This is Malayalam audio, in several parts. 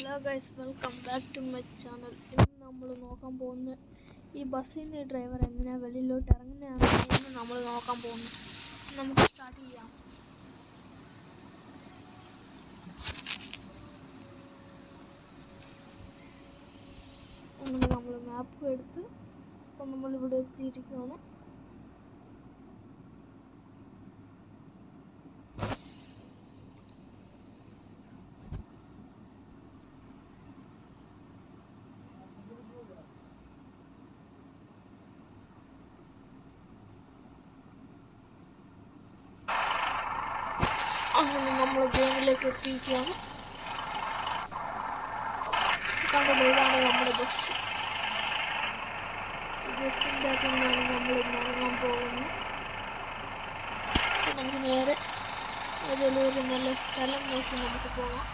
Hello guys, welcome back to my channel. ഇന്ന് നമ്മൾ നോക്കാൻ പോകുന്ന ഈ ബസ്സിൻ്റെ ഡ്രൈവർ എങ്ങനെയാണ് വെളിയിലോട്ട് ഇറങ്ങുന്നതാണ് നമ്മൾ നോക്കാൻ പോകുന്നത്. നമുക്ക് സ്റ്റാർട്ട് ചെയ്യാം. അങ്ങനെ നമ്മൾ മാപ്പ് എടുത്ത് ഇപ്പം നമ്മളിവിടെ എത്തിയിരിക്കുകയാണ്. അങ്ങനെ നമ്മൾ ഗെയിമിലേക്ക് എത്തിയിരിക്കുകയാണ്. കണ്ടല്ലോ, ഇതാണ് നമ്മുടെ ബസ്. ഈ ബസ്സിൻ്റെ അകത്തു നിന്നാണ് നമ്മൾ ഇറങ്ങാൻ പോകുന്നത്. നമുക്ക് നേരെ ഏതെങ്കിലും ഒരു നല്ല സ്ഥലം നോക്കി നമുക്ക് പോകാം.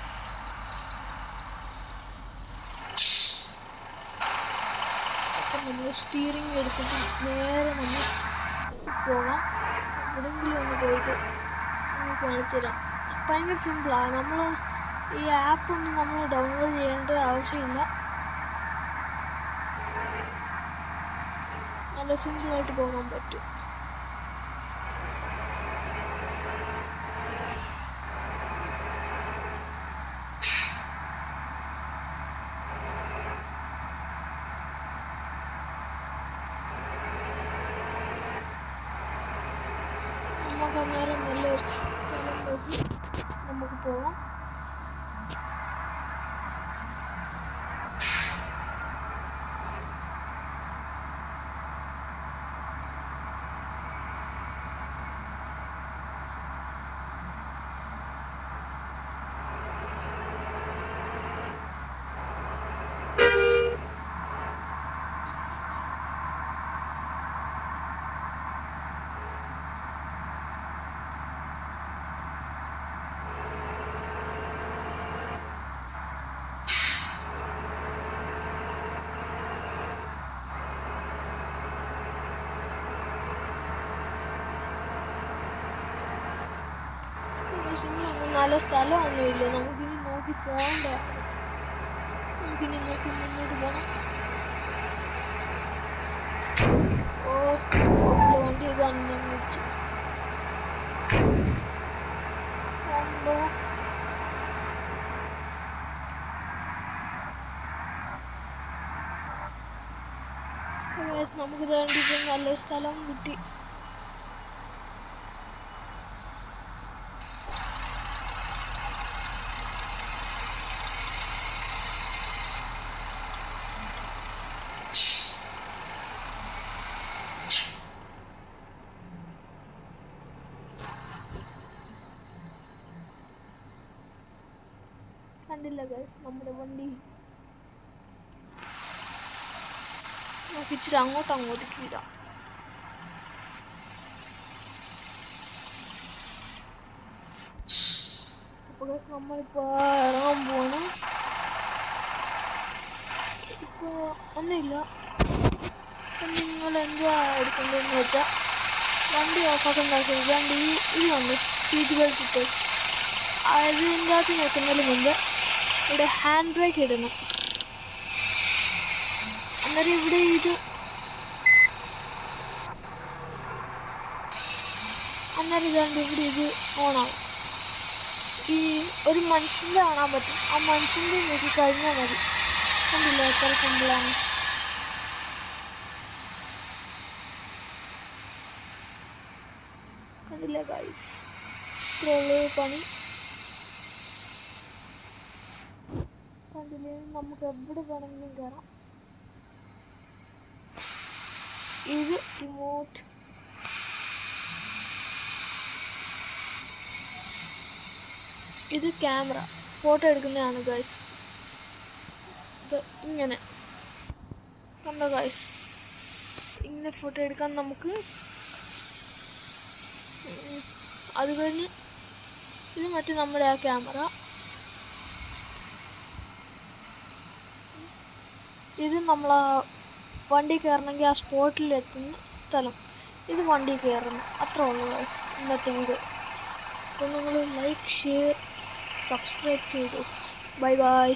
അപ്പം നമ്മൾ സ്റ്റീറിങ് എടുത്തിട്ട് നേരെ നമ്മൾ പോകാം. എവിടെയെങ്കിലും ഒന്ന് പോയിട്ട് കാണിച്ചു തരാം. ഭയങ്കര സിമ്പിളാണ്. നമ്മൾ ഈ ആപ്പൊന്നും നമ്മൾ ഡൗൺലോഡ് ചെയ്യേണ്ട ആവശ്യമില്ല. നല്ല സിമ്പിളായിട്ട് പോകാൻ പറ്റും. നമുക്ക് അന്നേരം നല്ലൊരു സ്ഥലം നോക്കി നമുക്ക് പോകാം. നല്ല സ്ഥലമൊന്നുമില്ല, നമുക്കിനി നോക്കി പോകണ്ട. നമുക്കിനി നോക്കി മുന്നോട്ട് പോകണം. വണ്ടി ഇതാണ് ഞാൻ വിളിച്ചു. നമുക്ക് വേണ്ടിയിട്ട് നല്ലൊരു സ്ഥലം കിട്ടി. കണ്ടില്ല ഗൈസ്, നമ്മുടെ വണ്ടി നമുക്ക് ഇച്ചിരി അങ്ങോട്ടേക്ക് ഇടാം. അപ്പോൾ നമ്മളിപ്പോൾ ഇറങ്ങാൻ പോവാണ്. ഇപ്പോൾ ഒന്നുമില്ല. ഇപ്പം നിങ്ങൾ എൻജോയ് എടുക്കേണ്ടതെന്ന് വെച്ചാൽ വണ്ടി ഓഫാക്കാൻ വണ്ടി ഇത് വന്നു സീറ്റ് ബെൽറ്റ് ഇട്ട് അതിൻ്റെ അകത്ത് നിൽക്കുന്നതിന് മുമ്പ് ഇവിടെ ഹാൻഡ് ബ്രേക്ക് ഇടണം. അന്നേരം ഇവിടെ ഇതാണ്ട് ഇവിടെ ഇത് ഓണാവും. ഈ ഒരു മനുഷ്യൻ്റെ കാണാൻ പറ്റും. ആ മനുഷ്യൻ്റെ നോക്കി കഴിഞ്ഞാൽ മതി. കണ്ടില്ല എത്ര സിമ്പിളാണ്. കണ്ടില്ല ഗൈസ്, ഇത്രയുള്ളൂ പണി. കണ്ടില്ലേ, നമുക്ക് എവിടെ വേണമെങ്കിലും കയറാം. ഇത് റിമോട്ട്. ഇത് ക്യാമറ, ഫോട്ടോ എടുക്കുന്നതാണ് ഗൈസ്. ഇത് ഇങ്ങനെ കണ്ടോ ഗൈസ്, ഇങ്ങനെ ഫോട്ടോ എടുക്കാൻ നമുക്ക്. അത് കഴിഞ്ഞ് ഇത് മറ്റേ നമ്മുടെ ആ ക്യാമറ. ഇത് നമ്മൾ വണ്ടി കയറണമെങ്കിൽ ആ സ്പോട്ടിൽ എത്തുന്ന സ്ഥലം. ഇത് വണ്ടി കയറണം. അത്രേ ഉള്ളൂ ഗൈസ് ഇന്നത്തെ വീഡിയോ. അപ്പോൾ നിങ്ങൾ ലൈക്ക്, ഷെയർ, സബ്സ്ക്രൈബ് ചെയ്തു. Bye bye.